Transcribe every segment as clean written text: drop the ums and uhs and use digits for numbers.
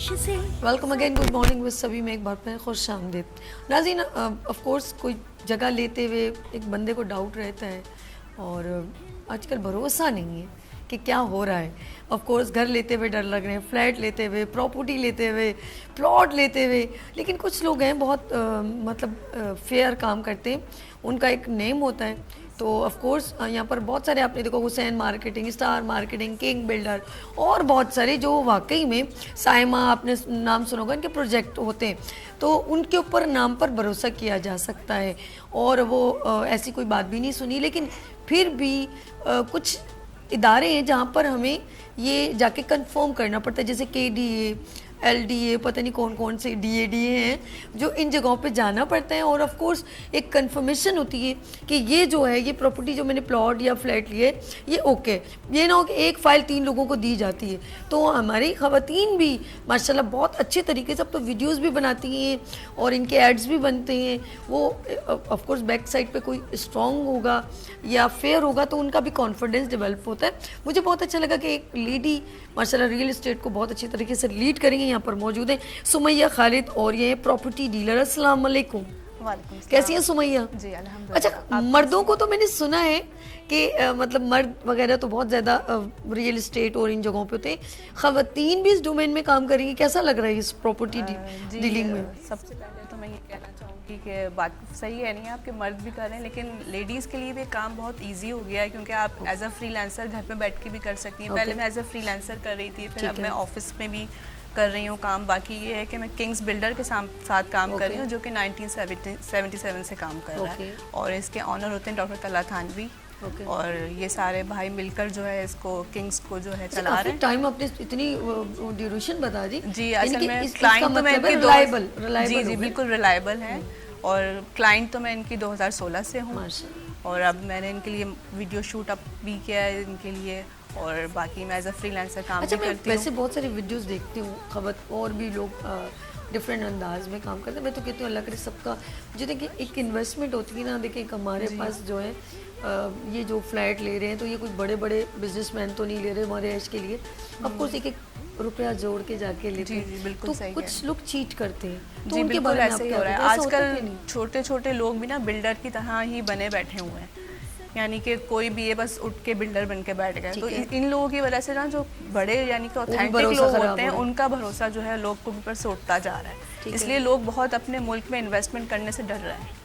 से। Welcome again, good morning with सभी में एक बार फिर खुश आमदीद। नाज़रीन, ऑफ कोर्स कोई जगह लेते हुए एक बंदे को डाउट रहता है और आजकल भरोसा नहीं है कि क्या हो रहा है। ऑफ कोर्स घर लेते हुए डर लग रहे हैं, फ्लैट लेते हुए, प्रॉपर्टी लेते हुए, प्लॉट लेते हुए, लेकिन कुछ लोग हैं बहुत फेयर काम करते हैं, उनका एक नेम होता है। तो ऑफ कोर्स यहाँ पर बहुत सारे आपने देखो, Hussain marketing, star marketing, king builder और बहुत सारे जो वाकई में साइमा आपने नाम सुना होगा, इनके प्रोजेक्ट होते हैं, तो उनके ऊपर नाम पर भरोसा किया जा सकता है। और वो ऐसी कोई बात भी नहीं सुनी, लेकिन फिर भी कुछ इदारे हैं जहाँ पर हमें ये जाके कंफर्म करना पड़ता है, जैसे KDA, LDA, पता नहीं कौन कौन से DADA हैं जो इन जगहों पे जाना पड़ता है। और ऑफ कोर्स एक कंफर्मेशन होती है कि ये जो है, ये प्रॉपर्टी जो मैंने प्लॉट या फ्लैट लिए ये ओके, ये ना हो कि एक फ़ाइल 3 लोगों को दी जाती है। तो हमारी ख़वातीन भी माशाल्लाह बहुत अच्छे तरीके से अब तो वीडियोज़ भी बनाती हैं और इनके एड्स भी बनते हैं। वो ऑफ कोर्स बैक साइड पे कोई स्ट्रॉन्ग होगा या फेयर होगा तो उनका भी कॉन्फिडेंस डेवलप होता है। मुझे बहुत अच्छा लगा कि एक लेडी माशाल्लाह रियल एस्टेट को बहुत अच्छी तरीके से लीड करेंगे। यहाँ पर मौजूद है सुमैया खालिद और ये प्रॉपर्टी डीलर। अस्सलाम वालेकुम। वालेकुम। कैसी हैं सुमैया? जी अल्हम्दुलिल्लाह। अच्छा, मर्दों को तो मैंने सुना है कि मतलब मर्द वगैरह तो बहुत ज़्यादा रियल एस्टेट और इन जगहों पे होते हैं, ख़वातीन भी इस डोमेन में काम करेंगी, कैसा लग रहा है इस प्रॉपर्टी डीलिंग में? सबसे पहले तो मैं ये कहना चाहूँगी कि बात सही है, नहीं आपके मर्द भी कर रहे हैं, लेकिन लेडीज़ के लिए भी काम बहुत ईजी हो गया है, क्योंकि आप एज अ फ्रीलांसर घर पे बैठ के भी कर सकती हैं। पहले मैं एज अ फ्रीलांसर कर रही थी, फिर अब मैं ऑफिस में भी कर रही हूँ काम। बाकी ये है कि मैं किंग्स बिल्डर के साथ काम कर रही हूँ, जो कि 1977 से काम कर रहा है, और इसके ऑनर होते हैं डॉक्टर तला थानवी। और ये सारे भाई मिलकर जो है इसको किंग्स को जो है चला रहे हैं। टाइम आपने इतनी ड्यूरेशन बता दी। जी असल में क्लाइंट तो मैं इनकी जी बिल्कुल रिलायबल है, और क्लाइंट तो मैं इनकी 2016 से हूँ, और अब मैंने इनके लिए वीडियो शूट अप भी किया है इनके लिए, और बाकी मैं एज अ फ्रीलांसर काम भी करती हूँ। वैसे बहुत सारी वीडियोस देखती हूँ, खबर और भी लोग डिफरेंट अंदाज में काम करते हैं। मैं तो कहती हूँ अल्लाह करे सबका, जो देखिए एक इन्वेस्टमेंट होती है ना, देखिए हमारे पास जो है ये जो फ्लैट ले रहे हैं तो ये कोई बड़े बड़े बिजनेसमैन तो नहीं ले रहे हमारे ऐश के लिए, ऑफकोर्स एक रुपया जोड़ के जाके लेते हैं। बिल्कुल तो कुछ लोग चीट करते हैं, तो जी उनके बिल्कुल बारे में ऐसे ही हो रहा है। आजकल छोटे छोटे लोग भी ना बिल्डर की तरह ही बने बैठे हुए हैं, यानी कि कोई भी ये बस उठ के बिल्डर बन के बैठ गए। तो इन लोगों की वजह से ना जो बड़े यानी कि ऑथेंटिक लोग होते हैं, उनका भरोसा जो है लोग के ऊपर से उठता जा रहा है। इसलिए लोग बहुत अपने मुल्क में इन्वेस्टमेंट करने से डर रहे हैं।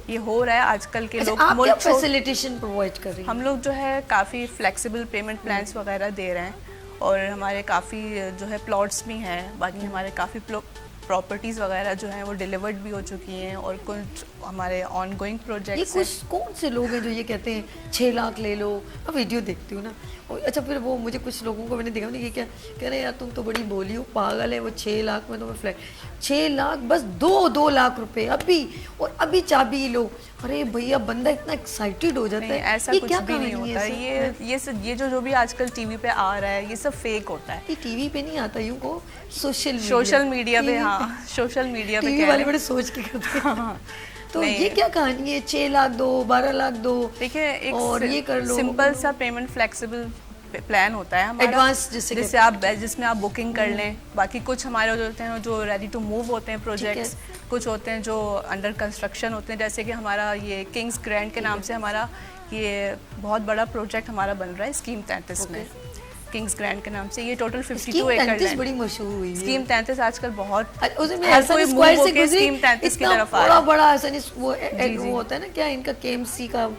ये हो रहा है आजकल के लोग। आप क्या फैसिलिटेशन प्रोवाइड कर रही हैं? हम लोग जो है काफ़ी फ्लेक्सिबल पेमेंट प्लान्स वगैरह दे रहे हैं, और हमारे काफ़ी जो है प्लॉट्स भी हैं। बाकी हमारे काफ़ी प्रॉपर्टीज़ वगैरह जो हैं वो डिलीवर्ड भी हो चुकी हैं, और कुछ हमारे ऑन गोइंग प्रोजेक्ट्स हैं। कुछ कौन से लोग हैं जो ये कहते हैं 6 लाख ले लो? अब वीडियो देखती हूँ ना, अच्छा फिर वो मुझे कुछ लोगों को मैंने देखा, ये क्या कह रहे हैं, यार तुम तो बड़ी बोली हो, पागल है, वो 6 लाख में तो मैं फ्लैट 6 लाख बस 2 लाख रुपए अभी, और अभी चाबी लो। अरे भैया, बंदा इतना एक्साइटेड हो जाता है। ऐसा कुछ भी नहीं होता है। ये जो भी आजकल टीवी पे आ रहा है, ये सब फेक होता है। ये टीवी पे नहीं आता, यूं को सोशल मीडिया पे। हाँ, सोशल मीडिया पे टीवी वाले बड़े सोच के करते हैं। तो ये क्या कहानी है, 6 लाख दो, 12 लाख दो? देखिए, एक और ये कर लो, सिंपल सा पेमेंट फ्लेक्सिबल प्लान होता है हमारा, एडवांस जिसमें आप बुकिंग कर लें। बाकी कुछ हमारे होते हैं जो रेडी टू मूव होते हैं प्रोजेक्ट्स, कुछ होते हैं जो अंडर कंस्ट्रक्शन होते हैं। जैसे कि हमारा ये किंग्स ग्रैंड के नाम से हमारा ये बहुत बड़ा प्रोजेक्ट हमारा बन रहा है स्कीम 33 में, किंग्स ग्रैंड के नाम से। ये टोटल 52 एकड़ है। बड़ी मशहूर हुई है स्कीम 33 आजकल बहुत, स्क्वायर से स्कीम 33 की तरफ आ रहा है। बड़ा वो होता है ना, क्या इनका KMC का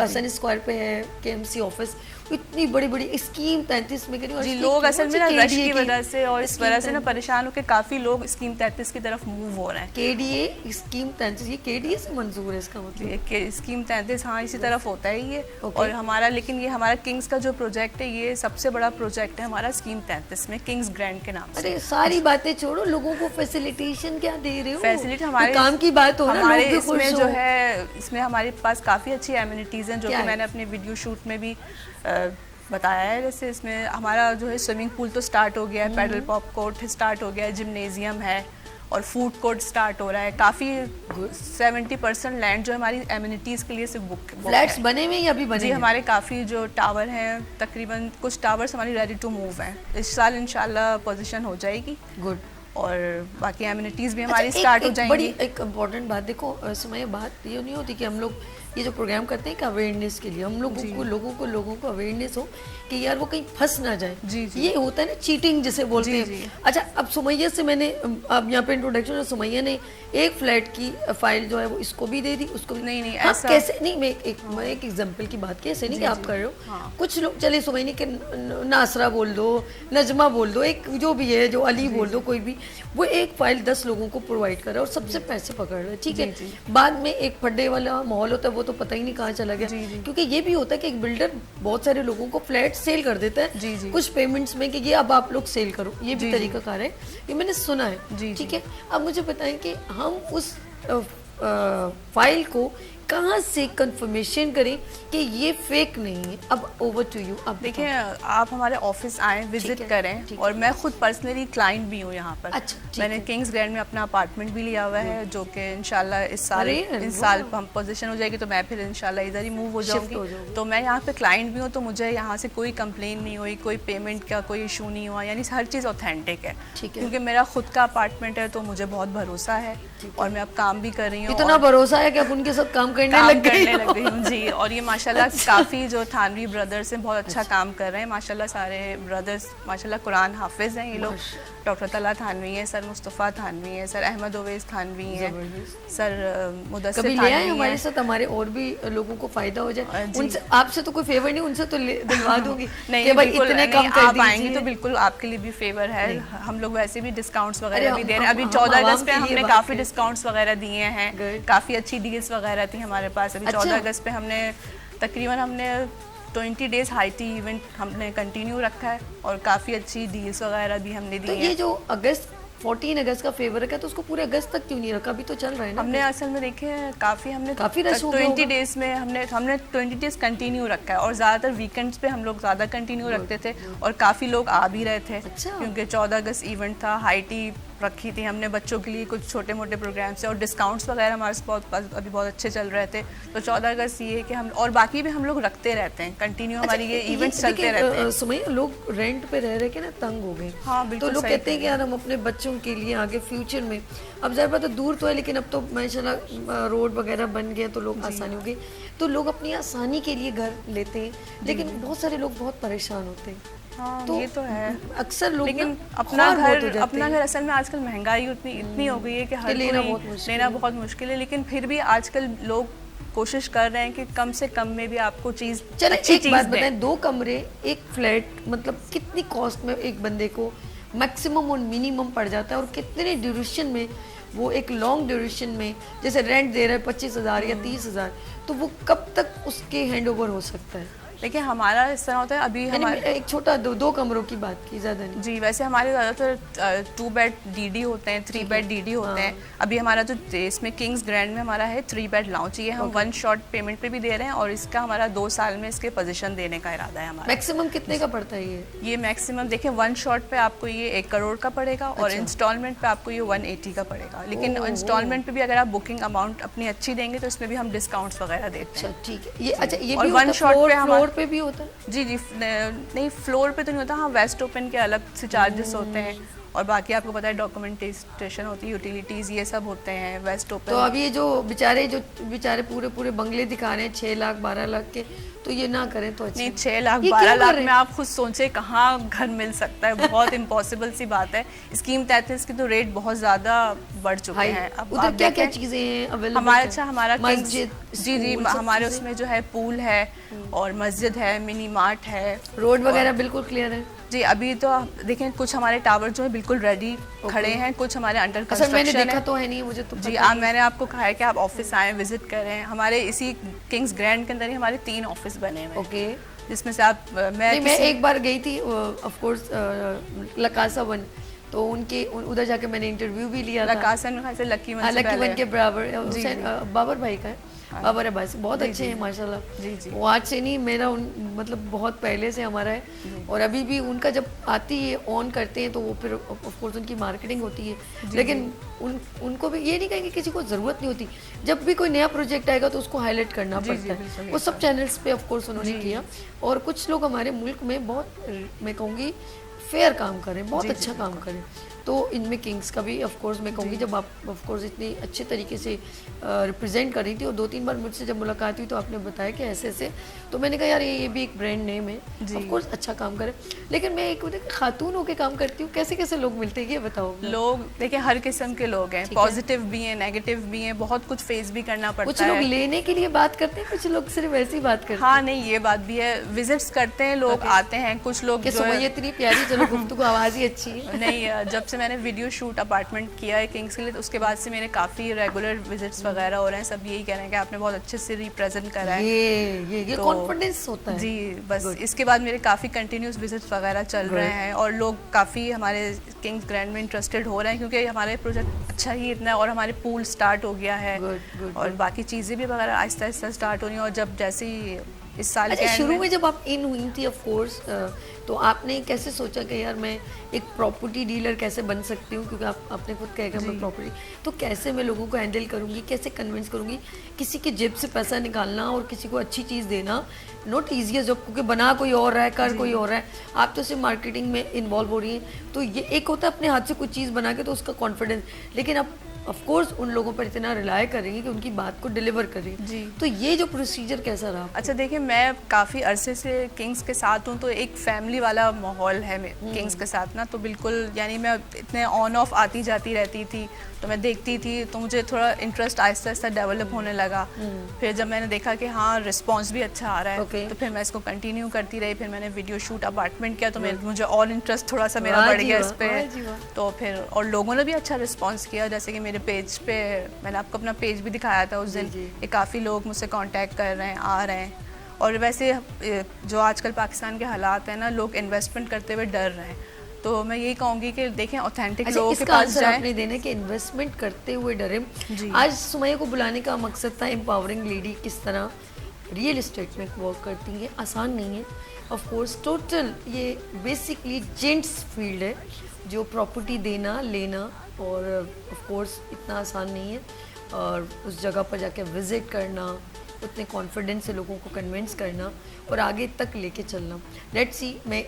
हसन स्क्वायर पे है KMC ऑफिस, इतनी बड़ी बड़ी स्कीम 33 में जी। लोग असल में ना रश की वजह से और इस वजह से ना परेशान होकर काफी लोग स्कीम 33 की तरफ मूव हो रहे हैं। KDA स्कीम 33, ये KDA से मंजूर है इसका मतलब? स्कीम 33 हाँ इसी तरफ होता है ये। और हमारा, लेकिन ये हमारा किंग्स का जो प्रोजेक्ट है, ये सबसे बड़ा प्रोजेक्ट है हमारा स्कीम 33 में, किंग्स ग्रैंड के नाम से। अरे सारी बातें छोड़ो, लोगों को फैसिलिटेशन क्या दे रहे हो? फैसिलिटी हमारे काम की बात हो, हमारे इसमें जो है, इसमें हमारे पास काफी अच्छी एमिनिटीज हैं, जो कि मैंने अपने वीडियो शूट में भी बताया है। जैसे इसमें हमारा जो है स्विमिंग पूल तो स्टार्ट हो गया है, पैडल पॉप कोर्ट स्टार्ट हो गया है, जिम्नेजियम है, और फूड कोर्ट स्टार्ट हो रहा है। काफ़ी 70% लैंड जो हमारी एमिनिटीज़ के लिए सिर्फ बुक फ्लैट्स बने हुए या अभी बने? जी, हमारे काफ़ी जो टावर हैं, तकरीबन कुछ टावर्स हमारी रेडी टू मूव हैं। इस साल इंशाल्लाह पोजीशन हो जाएगी। गुड। और बाकी एमिनिटीज़ भी हमारी अच्छा, स्टार्ट हो एक जाएंगी। बड़ी एक इम्पॉर्टेंट बात देखो, समय बात ये नहीं होती कि हम लोग ये जो प्रोग्राम करते हैं कि अवेयरनेस के लिए हम लोगों को अवेयरनेस हो कि यार वो कहीं फंस ना जाए। जी, जी। ये होता है ना चीटिंग जिसे बोलते जी, हैं। जी। अच्छा, अब सुमैया से मैंने अब यहाँ पे इंट्रोडक्शन है, सुमैया ने एक फ्लैट की फाइल जो है वो इसको भी दे दी, उसको भी। नहीं, हाँ, ऐसा कैसे नहीं, मैं एक एग्जांपल की बात की, ऐसे नहीं कि आप कर रहे हो। हाँ। कुछ लोग चले सुमैया के नासरा बोल दो, नजमा बोल दो, एक जो भी है, जो अली बोल दो, कोई भी, वो एक फाइल 10 लोगों को प्रोवाइड कर रहा है और सबसे पैसे पकड़ रहा है, ठीक है। बाद में एक फड्डे वाला माहौल होता है, वो तो पता ही नहीं कहाँ चला गया। क्योंकि ये भी होता है कि एक बिल्डर बहुत सारे लोगों को फ्लैट सेल कर देता है कुछ पेमेंट्स में कि ये अब आप लोग सेल करो, ये भी तरीका कार है, ये मैंने सुना है, ठीक है। अब मुझे बताएं कि हम उस फाइल को कहाँ से कंफर्मेशन करें कि ये फेक नहीं है। अब ओवर टू यू। अब देखिए, आप हमारे ऑफिस आएँ, विजिट करें, और मैं खुद पर्सनली क्लाइंट भी हूँ यहाँ पर। अच्छा, मैंने किंग्स ग्रैंड में अपना अपार्टमेंट भी लिया हुआ है, जो कि इंशाल्लाह इस साल हम पोजीशन हो जाएगी तो मैं फिर इंशाल्लाह इधर ही मूव हो जाऊँगी। तो मैं यहाँ पे क्लाइंट भी हूँ, तो मुझे यहाँ से कोई कंप्लेन नहीं हुई, कोई पेमेंट का कोई इशू नहीं हुआ, यानी हर चीज़ ऑथेंटिक है। क्योंकि मेरा खुद का अपार्टमेंट है तो मुझे बहुत भरोसा है और मैं अब काम भी कर रही हूँ। इतना भरोसा है कि आप उनके साथ काम करने लग गई हूँ जी। और ये माशाल्लाह काफ़ी जो थानवी ब्रदर्स हैं बहुत अच्छा काम कर रहे हैं माशाल्लाह। सारे ब्रदर्स माशाल्लाह कुरान हाफिज हैं ये लोग। डॉक्टर तला थानवी हैं, सर मुस्तफ़ा थानवी हैं, सर अहमद ओवैस थानवी हैं, सर मुदस्सिर थानवी हैं। हमारे साथ, हमारे और भी लोगों को फायदा हो जाए। उनसे, आपसे तो कोई फेवर नहीं, उनसे तो दिलवा दूंगी। नहीं, भाई इतने कम कर आप आएंगी तो बिल्कुल आपके लिए भी फेवर है। हम लोग वैसे भी डिस्काउंट्स वगैरह भी दे रहे हैं। अभी 14 अगस्त पे हमने काफ़ी डिस्काउंट्स वगैरह दिए हैं, काफ़ी अच्छी डील्स वगैरह थी हमारे पास। अभी 14 अगस्त पे हमने तकरीबन 20 डेज हाई टी इवेंट हमने कंटिन्यू रखा है और काफ़ी अच्छी डील्स वगैरह भी हमने दी हैं। तो ये जो 14 अगस्त का फेवर है तो उसको पूरे अगस्त तक क्यों नहीं रखा? अभी तो चल रहा है ना। हमने असल में देखे काफ़ी रश 20 डेज में हमने 20 डेज कंटिन्यू रखा है और ज़्यादातर वीकेंड्स पे हम लोग ज़्यादा कंटिन्यू रखते थे और काफ़ी लोग आ भी रहे थे। क्योंकि 14 अगस्त इवेंट था, हाई टी रखी थी हमने बच्चों के लिए, कुछ छोटे मोटे प्रोग्राम से, और डिस्काउंट्स वगैरह हमारे अभी बहुत अच्छे चल रहे थे। तो 14 अगस्त ये है कि हम, और बाकी भी हम लोग रखते रहते हैं कंटिन्यू। हमारी ये इवेंट्स चलते रहते हैं। सुमैया, लोग रेंट पे रह के ना तंग हो गए। हाँ, बिल्कुल। तो लोग कहते हैं कि यार हम अपने बच्चों के लिए आगे फ्यूचर में, अब ज़रा तो दूर तो है लेकिन अब तो माशाल्लाह रोड वगैरह बन गए तो लोग आसानी हो गई, तो लोग अपनी आसानी के लिए घर लेते हैं, लेकिन बहुत सारे लोग बहुत परेशान होते हैं। हाँ, तो ये तो है अक्सर लोग, लेकिन अपना घर असल में आजकल महंगाई इतनी हो गई है कि हर लेना बहुत मुश्किल है। लेकिन फिर भी आजकल लोग कोशिश कर रहे हैं कि कम से कम में भी आपको चीज़ अच्छी चीज़ बात बताएं, 2 कमरे एक फ्लैट, मतलब कितनी कॉस्ट में एक बंदे को मैक्सिमम और मिनिमम पड़ जाता है, और कितने ड्यूरेशन में वो एक लॉन्ग ड्यूरेशन में, जैसे रेंट दे रहा है 25,000 या 30,000, तो वो कब तक उसके हैंड ओवर हो सकता है? देखिए, हमारा इस तरह होता है, अभी हमारे एक छोटा 2 कमरों की बात की, ज़्यादा नहीं जी। वैसे हमारे ज़्यादातर 2 बेड डीडी होते हैं, 3 बेड डीडी होते हैं। अभी हमारा जो इसमें किंग्स ग्रैंड में हमारा है 3 बेड लाउंज, ये हम 1 शॉट पेमेंट पे भी दे रहे हैं और इसका हमारा 2 साल में इसके पोजीशन देने का इरादा है हमारा। मैक्सिमम कितने का पड़ता है ये मैक्सिमम देखिए 1 शॉट पे आपको ये 1 करोड़ का पड़ेगा और इंस्टॉलमेंट पे आपको ये 180 का पड़ेगा। लेकिन इंस्टॉलमेंट पे भी अगर आप बुकिंग अमाउंट अपनी अच्छी देंगे तो इसमें भी हम डिस्काउंट्स वगैरह देते हैं। ठीक है। ये अच्छा, ये और 1 शॉट पे फ्लोर पे भी होता है? जी, नहीं, फ्लोर पे तो नहीं होता। हाँ, वेस्ट ओपन के अलग से चार्जेस होते हैं और बाकी आपको पता है डॉक्यूमेंटेशन होती है, यूटिलिटीज़, ये सब होते हैं वेस्ट ओपन। तो अब ये जो बेचारे पूरे बंगले दिखा रहे हैं 6 लाख 12 लाख के, तो ये ना करें तो अच्छा। नहीं, 6 लाख 12 लाख में आप खुद सोचें कहाँ घर मिल सकता है, बहुत इम्पॉसिबल सी बात है। स्कीम 33 की तो रेट बहुत ज़्यादा बढ़ चुके हैं। अब उधर क्या चीज़ें हैं अवेलेबल? हमारा मस्जिद, जी, हमारे उसमें जो है पूल है और मस्जिद है, मिनी मार्ट है, रोड वगैरह बिल्कुल क्लियर है जी। अभी तो देखें, कुछ हमारे टावर जो है बिल्कुल रेडी खड़े हैं, कुछ हमारे अंडर कंस्ट्रक्शन है। मैंने देखा तो है नहीं, मुझे तो जी, मैंने आपको कहा है कि आप ऑफिस आएँ, विजिट करें। हमारे इसी किंग्स ग्रैंड के अंदर ही हमारे 3 ऑफिस बने हुए हैं, जिसमें से आप मैं एक बार गई थी ऑफ कोर्स लकासा वन, तो उनके उधर जाके मैंने इंटरव्यू भी लिया था। लकासा में से लकी वन के बराबर बाबर भाई का है, बाबर अब्बास, बहुत अच्छे हैं माशाल्लाह। जी। वो आज से नहीं, मेरा मतलब बहुत पहले से हमारा है, और अभी भी उनका जब आती है ऑन करते हैं तो वो फिर ऑफ कोर्स उनकी मार्केटिंग होती है। लेकिन उनको भी ये नहीं कहेंगे किसी को ज़रूरत नहीं होती, जब भी कोई नया प्रोजेक्ट आएगा तो उसको हाईलाइट करना पड़ता है। वो सब चैनल्स पे ऑफ कोर्स उन्होंने किया, और कुछ लोग हमारे मुल्क में बहुत, मैं कहूँगी, फेयर काम करें, बहुत अच्छा काम करें। तो इनमें किंग्स का भी ऑफ कोर्स मैं कहूँगी, जब आप ऑफ कोर्स इतनी अच्छे तरीके से रिप्रेजेंट कर रही थी, और 2-3 बार मुझसे जब मुलाकात हुई तो आपने बताया कि ऐसे ऐसे, तो मैंने कहा यार ये भी एक ब्रांड नेम है, ऑफ कोर्स अच्छा काम करे। लेकिन मैं एक खातून होकर काम करती हूँ, कैसे कैसे लोग मिलते हैं ये बताओ। लोग देखिए हर किस्म के लोग हैं, पॉजिटिव भी हैं, नेगेटिव भी हैं, बहुत कुछ फेस भी करना पड़ता है। कुछ लोग लेने के लिए बात करते हैं, कुछ लोग सिर्फ ऐसी बात करते हैं। हाँ नहीं ये बात भी है, विजिट्स करते हैं लोग, आते हैं कुछ लोग जो है इतनी प्यारी, चलो गुफ्तगू आवाज़ ही अच्छी है। नहीं जब से मैंने वीडियो शूट अपार्टमेंट किया है किंग्स के लिए, तो उसके बाद से मेरे काफ़ी रेगुलर विजिट्स वगैरह हो रहे हैं। सब यही कह रहे हैं कि आपने बहुत अच्छे से रिप्रेजेंट करा है, ये कॉन्फिडेंस होता है जी। बस इसके बाद मेरे काफ़ी कंटिन्यूस विजिट्स वगैरह चल रहे हैं, और लोग काफ़ी हमारे किंग्स ग्रैंड में इंटरेस्टेड हो रहे हैं, क्योंकि हमारे प्रोजेक्ट अच्छा ही इतना है, और हमारे पूल स्टार्ट हो गया है, और बाकी चीज़ें भी वगैरह आहिस्ता आहिस्ता स्टार्ट हो रही हैं। और जब जैसे ही इस साल के शुरू में जब आप इन हुई थी ऑफ कोर्स, तो आपने कैसे सोचा कि यार मैं एक प्रॉपर्टी डीलर कैसे बन सकती हूँ, क्योंकि आपने खुद कहा मैं प्रॉपर्टी, तो कैसे मैं लोगों को हैंडल करूँगी, कैसे कन्विंस करूँगी, किसी के जेब से पैसा निकालना और किसी को अच्छी चीज़ देना नॉट ईजी जॉब, क्योंकि बना कोई और रहा है, कर कोई और रहा है, आप तो सिर्फ मार्केटिंग में इन्वॉल्व हो रही हैं। तो ये एक होता है अपने हाथ से कुछ चीज़ बना के, तो उसका कॉन्फिडेंस, लेकिन आप ऑफ कोर्स उन लोगों पर इतना रिलाय करेंगे कि उनकी बात को डिलीवर करें। जी। तो ये जो प्रोसीजर कैसा रहा? अच्छा देखिए, मैं काफ़ी अरसे से किंग्स के साथ हूँ, तो एक फैमिली वाला माहौल है किंग्स के साथ ना, तो बिल्कुल यानी मैं इतने ऑन ऑफ आती जाती रहती थी, तो मैं देखती थी, तो मुझे थोड़ा इंटरेस्ट आहिस्ता आहिस्ता डेवलप होने लगा। फिर जब मैंने देखा कि हाँ रिस्पॉन्स भी अच्छा आ रहा है, तो फिर मैं इसको कंटिन्यू करती रही। फिर मैंने वीडियो शूट अपार्टमेंट किया, तो मुझे और इंटरेस्ट थोड़ा सा मेरा बढ़ गया इस पर। तो फिर और लोगों ने भी अच्छा रिस्पॉन्स किया, जैसे कि मेरे पेज पे मैंने आपको अपना पेज भी दिखाया था उस दिन, ये काफ़ी लोग मुझसे कांटेक्ट कर रहे हैं, आ रहे हैं। और वैसे जो आजकल पाकिस्तान के हालात हैं ना, लोग इन्वेस्टमेंट करते हुए डर रहे हैं, तो मैं यही कहूँगी कि देखें ऑथेंटिक लोगों के पास जाएं। आपने देने के इन्वेस्टमेंट करते हुए डरे। आज सुमैया को बुलाने का मकसद था एम्पावरिंग लेडी किस तरह रियल इस्टेट में वर्क करती है, आसान नहीं है ऑफ कोर्स। टोटल ये बेसिकली जेंट्स फील्ड है, जो प्रॉपर्टी देना लेना, और ऑफ कोर्स इतना आसान नहीं है, और उस जगह पर जाके विज़िट करना, उतने कॉन्फिडेंस से लोगों को कन्विंस करना और आगे तक लेके चलना। लेट्स सी, मैं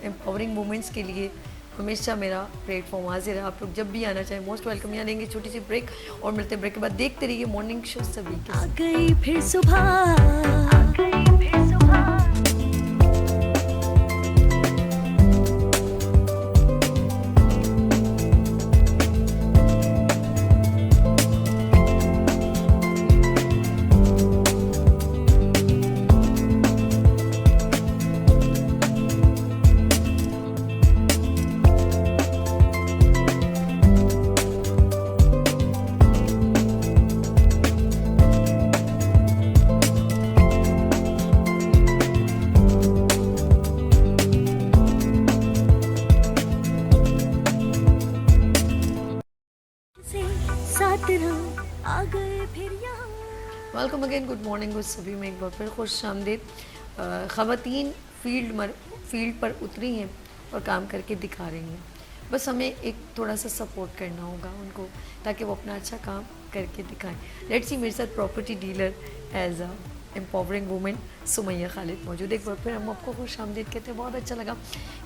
एम्पावरिंग वुमेंस के लिए हमेशा मेरा प्लेटफॉर्म हाजिर है। आप लोग जब भी आना चाहें मोस्ट वेलकम। यहाँ लेंगे छोटी सी ब्रेक और मिलते ब्रेक के बाद। देखते रहिए मॉर्निंग शो सभी के। आ गई फिर सुबह। Welcome again, good morning with सभी में एक बार फिर खुश आमदीद। ख़वातीन फील्ड पर उतरी हैं और काम करके दिखा रही हैं। बस हमें एक थोड़ा सा सपोर्ट करना होगा उनको, ताकि वो अपना अच्छा काम करके दिखाएं। लेट्स सी, मेरे साथ property dealer as a empowering women Sumaiya Khalid मौजूद। एक बार फिर हम आपको खुश आमदीद कहते हैं। बहुत अच्छा लगा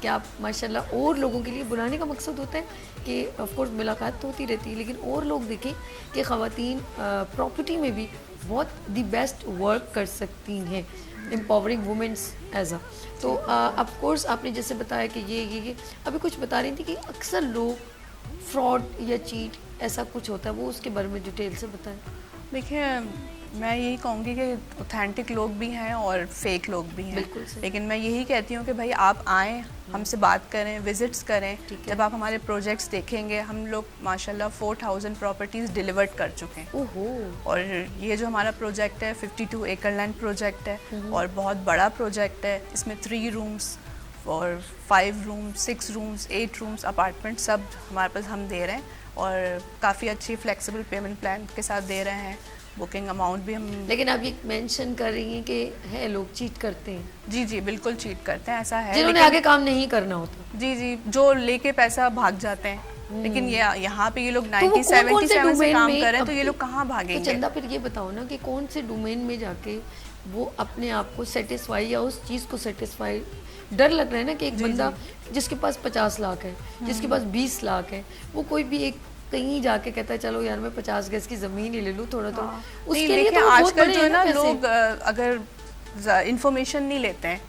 कि आप माशाल्लाह और लोगों के लिए बुलाने का मकसद होता है कि ऑफकोर्स मुलाकात तो होती रहती है, लेकिन और लोग देखें कि ख़वातीन प्रॉपर्टी में भी बहुत दी बेस्ट वर्क कर सकती हैं, एम्पावरिंग वुमेंस एज अ। तो ऑफ कोर्स आपने जैसे बताया कि ये अभी कुछ बता रही थी कि अक्सर लोग फ्रॉड या चीट ऐसा कुछ होता है, वो उसके बारे में डिटेल से बताएं। देखिए, मैं यही कहूँगी कि ऑथेंटिक लोग भी हैं और फेक लोग भी हैं, लेकिन मैं यही कहती हूँ कि भाई आप आएँ, हमसे बात करें, विजिट्स करें। जब आप हमारे प्रोजेक्ट्स देखेंगे, हम लोग माशाल्लाह 4000 प्रॉपर्टीज़ डिलीवर्ड कर चुके हैं। ओहो। और ये जो हमारा प्रोजेक्ट है 52 एकड़ लैंड प्रोजेक्ट है और बहुत बड़ा प्रोजेक्ट है। इसमें 3 रूम्स और 5 रूम्स, 6 रूम्स, 8 रूम्स अपार्टमेंट सब हमारे पास हम दे रहे हैं, और काफ़ी अच्छी फ्लेक्सिबल पेमेंट प्लान के साथ दे रहे हैं। बुकिंग अमाउंट भी हम। लेकिन आप ये मेंशन कर रही हैं कि है लोग चीट करते हैं। जी जी बिल्कुल चीट करते हैं, ऐसा है। जिन्होंने आगे काम नहीं करना होता। जी जी, जो लेके पैसा भाग जाते हैं। लेकिन ये यहाँ पे ये लोग 1977 से काम कर रहे हैं, तो ये लोग कहाँ भागेंगे? तो चंदा, फिर ये बताओ ना कि कौन से डोमेन में जाके वो अपने आप को सेटिस्फाई या उस चीज़ को सेटिस्फाई, डर लग रहा है ना कि एक बंदा जिसके पास 50 लाख है, जिसके पास 20 लाख है, वो कोई भी एक कहीं जाके कहता है चलो यार मैं 50 गज की ज़मीन ही ले लूँ थोड़ा थोड़ा, उसके लिए तो आजकल जो है ना लोग अगर इंफॉर्मेशन नहीं लेते हैं,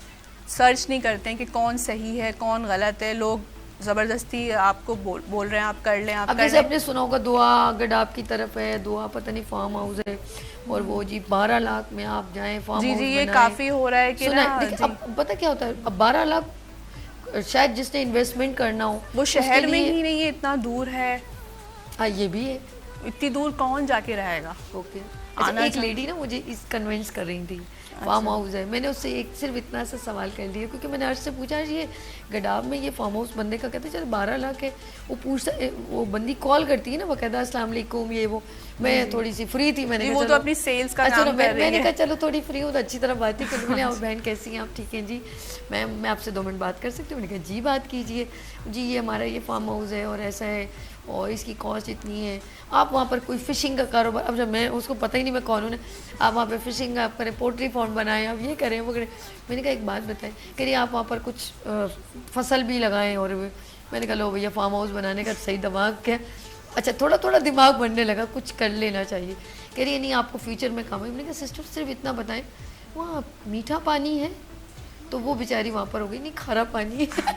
सर्च नहीं करते हैं कि कौन सही है कौन गलत है, लोग ज़बरदस्ती आपको बोल रहे हैं आप कर लें, आप अब जैसे आपने सुना होगा दुआ गडाप की तरफ है, दुआ पता नहीं फार्म हाउस है और वो जी 12 लाख में आप जाएं फार्म हाउस। जी ये काफ़ी हो रहा है कि ना, अब पता क्या होता है, अब 12 लाख शायद जिसने इन्वेस्टमेंट करना हो वो शहर में ही नहीं है, इतना दूर है। हाँ ये भी है, इतनी दूर कौन जाके रहेगा। ओके अच्छा, एक लेडी ना मुझे इस कन्विंस कर रही थी, फार्म हाउस है, मैंने उससे एक सिर्फ इतना सा सवाल कर लिया क्योंकि मैंने अर्श से पूछा ये गडाब में ये फार्म हाउस बंदे का, कहते चलो 12 लाख है, वो पूछता वो बंदी कॉल करती है ना बाकायदा अस्सलाम वालेकुम ये वो, मैं थोड़ी सी फ्री थी, मैंने वो तो अपनी सेल्स का काम कर रही है, मैंने कहा चलो थोड़ी फ्री हो तो अच्छी तरह बात ही कर, मैंने आप बहन कैसी हैं आप, ठीक हैं जी मैं आपसे 2 मिनट बात कर सकती हूँ, मैंने कहा जी बात कीजिए जी, ये हमारा ये फार्म हाउस है और ऐसा है और इसकी कॉस्ट इतनी है, आप वहाँ पर कोई फ़िशिंग का कारोबार, अब जब मैं उसको पता ही नहीं मैं कौन हूँ ना, आप वहाँ पे फ़िशिंग आप करें, पोल्ट्री फार्म बनाएं, आप ये करें वो करें, मैंने कहा एक बात बताएं, कह रही आप वहाँ पर कुछ फसल भी लगाएं, और मैंने कहा लो भैया फार्म हाउस बनाने का सही दिमाग क्या, अच्छा थोड़ा थोड़ा दिमाग बनने लगा, कुछ कर लेना चाहिए, कह रही है नहीं आपको फ्यूचर में काम है, मैंने कहा सिस्टर सिर्फ इतना बताएं वहाँ मीठा पानी है, तो वो बेचारी वहाँ पर हो गई नहीं खारा पानी है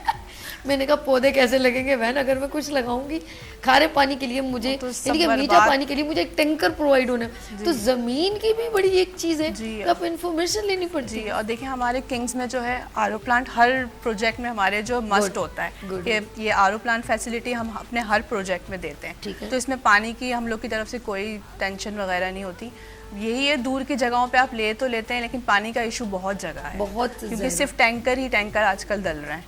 मैंने कहा पौधे कैसे लगेंगे बहन अगर मैं कुछ लगाऊंगी, खारे पानी के लिए मुझे तो मीठा पानी के लिए मुझे एक टैंकर प्रोवाइड होना, तो जमीन की भी बड़ी एक चीज़ है, तो आप इन्फॉर्मेशन लेनी पड़ती है। और देखिए हमारे किंग्स में जो है आरओ प्लांट हर प्रोजेक्ट में हमारे जो मस्ट होता है कि ये आरओ प्लांट फैसिलिटी हम अपने हर प्रोजेक्ट में देते हैं, तो इसमें पानी की हम लोग की तरफ से कोई टेंशन वगैरह नहीं होती। यही है दूर की जगहों पे आप ले तो लेते हैं लेकिन पानी का इशू बहुत जगह है, बहुत, क्योंकि सिर्फ टैंकर ही टैंकर आजकल डल रहे हैं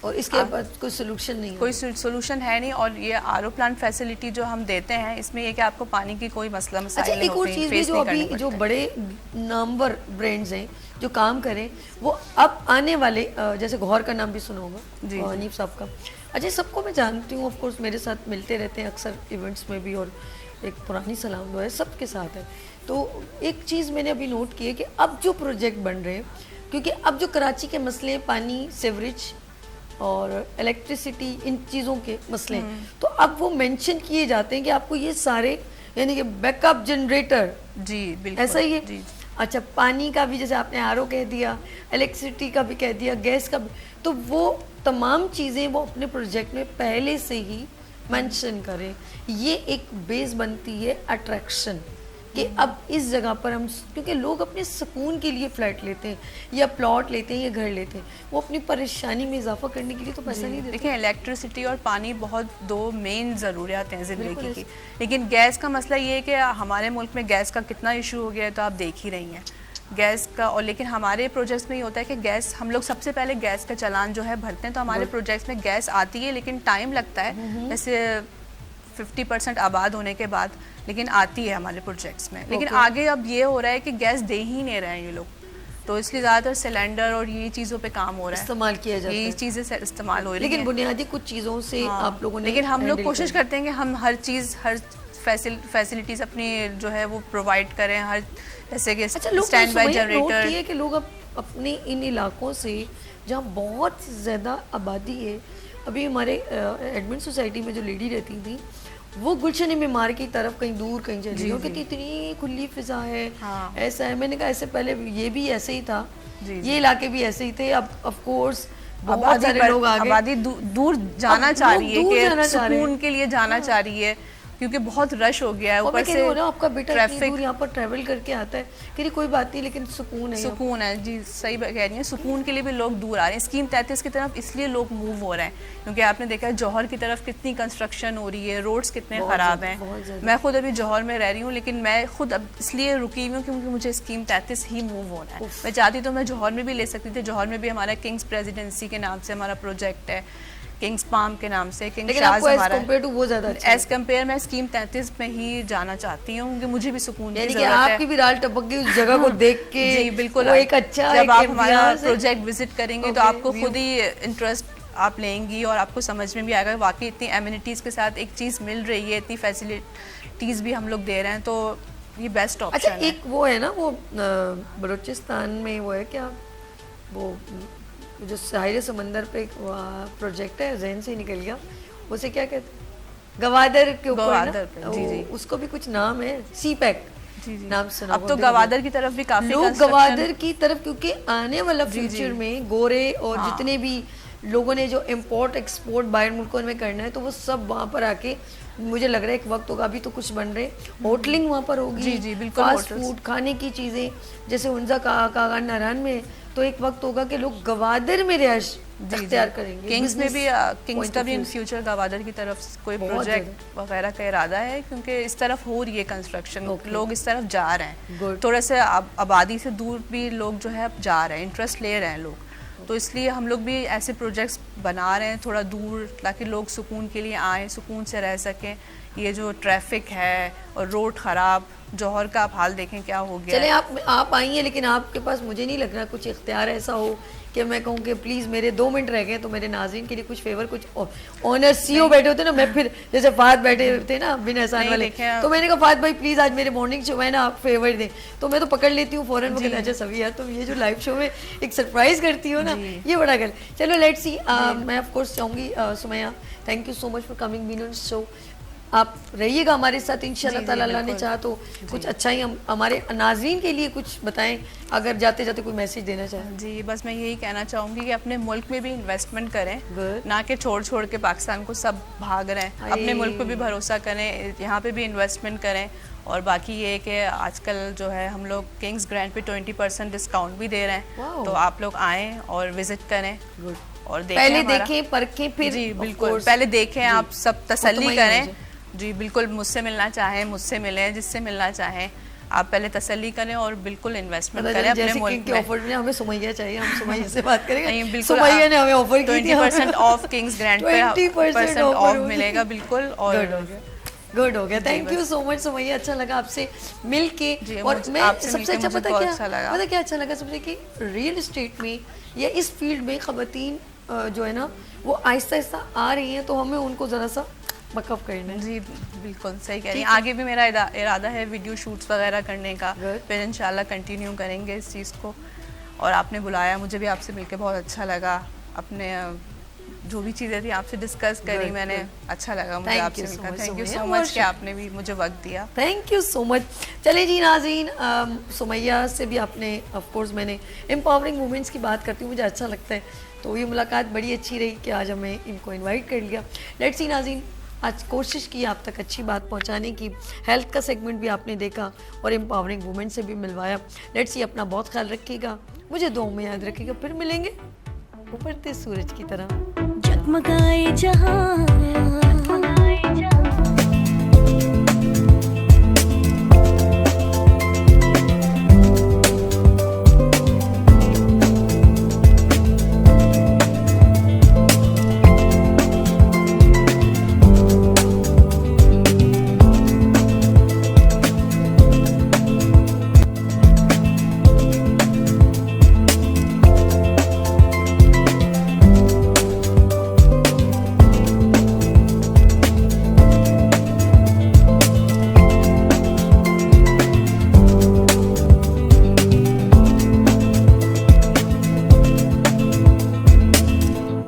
और इसके बाद कोई सोल्यूशन नहीं है, कोई सोल्यूशन है नहीं। और ये आरओ प्लांट फैसिलिटी जो हम देते हैं इसमें ये कि आपको पानी की कोई मसला मसाइल अच्छा, नहीं एक और चीज़ भी जो अभी जो बड़े नामवर ब्रांड्स हैं जो काम करें वो अब आने वाले, जैसे गौहर का नाम भी सुना होगा, हनीफ साहब का, अच्छा सबको मैं जानती हूँ, ऑफ कोर्स मेरे साथ मिलते रहते हैं अक्सर इवेंट्स में भी, और एक पुरानी सलाम दुआ है सबके साथ है। तो एक चीज़ मैंने अभी नोट की है कि अब जो प्रोजेक्ट बन रहे हैं, क्योंकि अब जो कराची के मसले पानी, सेवरेज और इलेक्ट्रिसिटी, इन चीज़ों के मसले, तो अब वो मेंशन किए जाते हैं कि आपको ये सारे यानी कि बैकअप जनरेटर, जी बिल्कुल ऐसा ही है। अच्छा पानी का भी जैसे आपने आरओ कह दिया, इलेक्ट्रिसिटी का भी कह दिया, गैस का भी, तो वो तमाम चीज़ें वो अपने प्रोजेक्ट में पहले से ही मेंशन करें, ये एक बेस बनती है अट्रैक्शन कि अब इस जगह पर हम, क्योंकि लोग अपने सुकून के लिए फ्लैट लेते हैं या प्लॉट लेते हैं या घर लेते हैं, वो अपनी परेशानी में इजाफा करने के लिए तो पैसा नहीं देते। देखिए इलेक्ट्रिसिटी और पानी बहुत 2 मेन ज़रूरियात हैं ज़िंदगी की, लेकिन गैस का मसला ये है कि हमारे मुल्क में गैस का कितना इशू हो गया है तो आप देख ही रही हैं गैस का। और लेकिन हमारे प्रोजेक्ट्स में ये होता है कि गैस हम लोग सबसे पहले गैस का चालान जो है भरते हैं, तो हमारे प्रोजेक्ट्स में गैस आती है लेकिन टाइम लगता है, जैसे 50% आबाद होने के बाद, लेकिन आती है हमारे प्रोजेक्ट्स में। लेकिन आगे अब ये हो रहा है कि गैस दे ही नहीं रहे हैं ये लोग, तो इसलिए ज़्यादातर सिलेंडर और ये चीज़ों पे काम हो रहा है, इस्तेमाल किया जाता है, ये चीज़ें इस्तेमाल हो रही है, लेकिन बुनियादी कुछ चीज़ों से आप लोगों ने, लेकिन हम लोग कोशिश करते हैं कि हम हर चीज़, हर फैसिलिटीज़ अपनी जो है वो प्रोवाइड करें, हर जैसे कि स्टैंड बाय जनरेटर। ये कि लोग अपने इन इलाकों से जहाँ बहुत ज़्यादा आबादी है, अभी हमारे एडमिन सोसाइटी में जो लेडी रहती थी वो गुलशन इमार की तरफ कहीं दूर कहीं चली गई, क्योंकि इतनी खुली फिजा है, ऐसा है। मैंने कहा ऐसे पहले ये भी ऐसे ही था, ये इलाके भी ऐसे ही थे, अब ऑफ कोर्स बहुत सारे लोग आ गए, आबादी दूर जाना चाह रही है कि सुकून के लिए जाना चाह रही है, क्योंकि बहुत रश हो गया है, ऊपर से आपका बेटा इतनी दूर यहाँ पर ट्रैवल करके आता है, कि कोई बात नहीं लेकिन सुकून है, सुकून है। जी सही कह रही हैं, सुकून के लिए भी लोग दूर आ रहे हैं। स्कीम 33 की तरफ इसलिए लोग मूव हो रहे हैं क्योंकि आपने देखा है जौहर की तरफ कितनी कंस्ट्रक्शन हो रही है, रोड्स कितने ख़राब हैं। मैं खुद अभी जौहर में रह रही हूँ, लेकिन मैं खुद अब इसलिए रुकी हुई हूँ क्योंकि मुझे स्कीम 33 ही मूव होना है। मैं चाहती तो मैं जौहर में भी ले सकती थी, जौहर में भी हमारा किंग्स प्रेसिडेंसी के नाम से हमारा प्रोजेक्ट है, किंग्स पाम के नाम से, किंग शाज हमारा, वो ज़्यादा एज कम्पेयर मैं स्कीम 33 में ही जाना चाहती हूँ क्योंकि मुझे भी सुकून की ज़रूरत है। आपकी भी राल टपक गई उस जगह को देख के। जी बिल्कुल, वो एक अच्छा, जब आप हमारा प्रोजेक्ट विजिट करेंगे तो आपको खुद ही इंटरेस्ट आप लेंगी और आपको समझ में भी आएगा वाकई इतनी एमिनिटीज़ के साथ एक चीज़ मिल रही है, इतनी फैसिलिटीज़ भी हम लोग दे रहे हैं, तो ये बेस्ट अच्छा ऑप्शन है। एक वो है ना वो बलूचिस्तान में वो है क्या, वो जो साहिल समंदर पे एक प्रोजेक्ट है, जहन से ही निकल गया, उसे क्या कहते हैं, गवादर के ऊपर है गवादर पे, ना, जी, जी। उसको भी कुछ नाम है, सी पैक जी जी। नाम सुना अब होगा तो देखो। गवादर की तरफ भी काफी लोग construction- गवादर की तरफ, क्योंकि आने वाला जी, जी। फ्यूचर में गोरे और हाँ। जितने भी लोगों ने जो इम्पोर्ट एक्सपोर्ट बाहर मुल्कों में करना है, तो वो सब वहाँ पर आके, मुझे लग रहा है एक वक्त होगा, अभी तो कुछ बन रहे, होटलिंग वहाँ पर होगी, जी, जी, बिल्कुल, फास्ट hotels। फूड खाने की चीज़ें, जैसे उनका कागान नारायण में, तो एक वक्त होगा कि लोग गवादर में रिहाइश अख्तियार करेंगे। किंग्स में Business भी किंग्स point का of भी इन view से। फ्यूचर गवादर की तरफ कोई बहुत प्रोजेक्ट वगैरह का इरादा है, क्योंकि इस तरफ हो रही है कंस्ट्रक्शन, Okay। लोग इस तरफ जा रहे हैं, Good। थोड़ा सा आबादी से दूर भी लोग जो है अब जा रहे हैं, इंटरेस्ट ले रहे हैं लोग, तो इसलिए हम लोग भी ऐसे प्रोजेक्ट्स बना रहे हैं थोड़ा दूर, ताकि लोग सुकून के लिए आएँ, सुकून से रह सकें। ये जो ट्रैफिक है और रोड ख़राब, जौहर का आप हाल देखें क्या हो गया चले है। आप आई हैं, लेकिन आपके पास मुझे नहीं लग रहा कुछ इख्तियार ऐसा हो कि मैं कहूँ कि प्लीज़ मेरे 2 मिनट रह गए, तो मेरे नाज़रीन के लिए कुछ फेवर, कुछ ऑनर सीईओ बैठे होते ना, मैं फिर जैसे फाद बैठे थे ना बिन एहसान नहीं, वाले, देखें, तो मैंने कहा फाद भाई प्लीज़ आज मेरे मॉर्निंग शो है ना, आप फेवर दें, तो मैं तो पकड़ लेती हूँ फ़ौरन, वो अच्छा सभी यार तुम ये जो लाइव शो में एक सरप्राइज़ करती हो ना, ये बड़ा गल। चलो लेट्स सी, मैं ऑफ कोर्स चाहूँगी Sumaiya, thank you so much for coming been on show, आप रहिएगा हमारे साथ इंशाल्लाह ताला, अल्लाह ने चाहा तो कुछ अच्छा ही हम हमारे नाज़रीन के लिए कुछ बताएं, अगर जाते जाते कोई मैसेज देना चाहें। जी बस मैं यही कहना चाहूँगी कि अपने मुल्क में भी इन्वेस्टमेंट करें, Good। ना कि छोड़ छोड़ के पाकिस्तान को सब भाग रहे हैं, अपने मुल्क पे भी भरोसा करें, यहाँ पे भी इन्वेस्टमेंट करें। और बाकी ये है कि आजकल जो है हम लोग किंग्स ग्रैंड पे 20% डिस्काउंट भी दे रहे हैं, Wow। तो आप लोग आएँ और विजिट करें Good। और देखें पहले हमारा- देखें परखें फिर, जी of बिल्कुल, course। पहले देखें, आप सब तसल्ली मुतमईन करें। हो जाए। जी बिल्कुल, मुझसे मिलना चाहें मुझसे मिलें, जिससे मिलना चाहें आप पहले तसल्ली करें और बिल्कुल इन्वेस्टमेंट करें अपने जैसे मुल्क कि में। ऑफर में हमें सुमैया चाहिए, हम सुमैया से बात करेंगे। नहीं बिल्कुल, सुमैया ने हमें ऑफर की थी 20% ऑफ किंग्स ग्रैंड पे 20% ऑफ होगी। मिलेगा बिल्कुल। और गुड हो गया, thank you so much Sumaiya, अच्छा लगा आपसे मिल के। जी, और मुझे- मैं आपसे सबसे मिलके अच्छा मुझे पता बहुत क्या अच्छा लगा। पता क्या अच्छा लगा सबसे, कि रियल एस्टेट में या इस फील्ड में ख़वातीन जो है ना वो आहिस्ता आहिस्ता आ रही हैं, तो हमें उनको ज़रा सा बकअप करना है। जी बिल्कुल सही कह रही ठीक हैं। है। आगे भी मेरा इरादा है वीडियो शूट्स वगैरह करने का, Good। फिर इंशाल्लाह कंटिन्यू करेंगे इस चीज़ को। और आपने बुलाया, मुझे भी आपसे मिलके बहुत अच्छा लगा, अपने जो भी चीज़ें थी आपसे डिस्कस करी Good, मैंने, good। अच्छा लगा मुझे Thank आपसे you so मिलकर। much, thank you Sumaiya. So much कि आपने भी मुझे वक्त दिया। Thank you so much. चले जी नाज़रीन, सुमैया से भी आपने ऑफ कोर्स, मैंने एम्पावरिंग वुमेंस की बात करती हूँ, मुझे अच्छा लगता है, तो ये मुलाकात बड़ी अच्छी रही कि आज हमें इनको इनवाइट कर लिया। लेट्स सी नाज़रीन, आज कोशिश की आप तक अच्छी बात पहुंचाने की, हेल्थ का सेगमेंट भी आपने देखा और एम्पावरिंग वुमेन से भी मिलवाया। लेट्स सी, अपना बहुत ख्याल रखिएगा, मुझे दुआ में याद रखिएगा, फिर मिलेंगे उभरते सूरज की तरह। जगमगाए जहां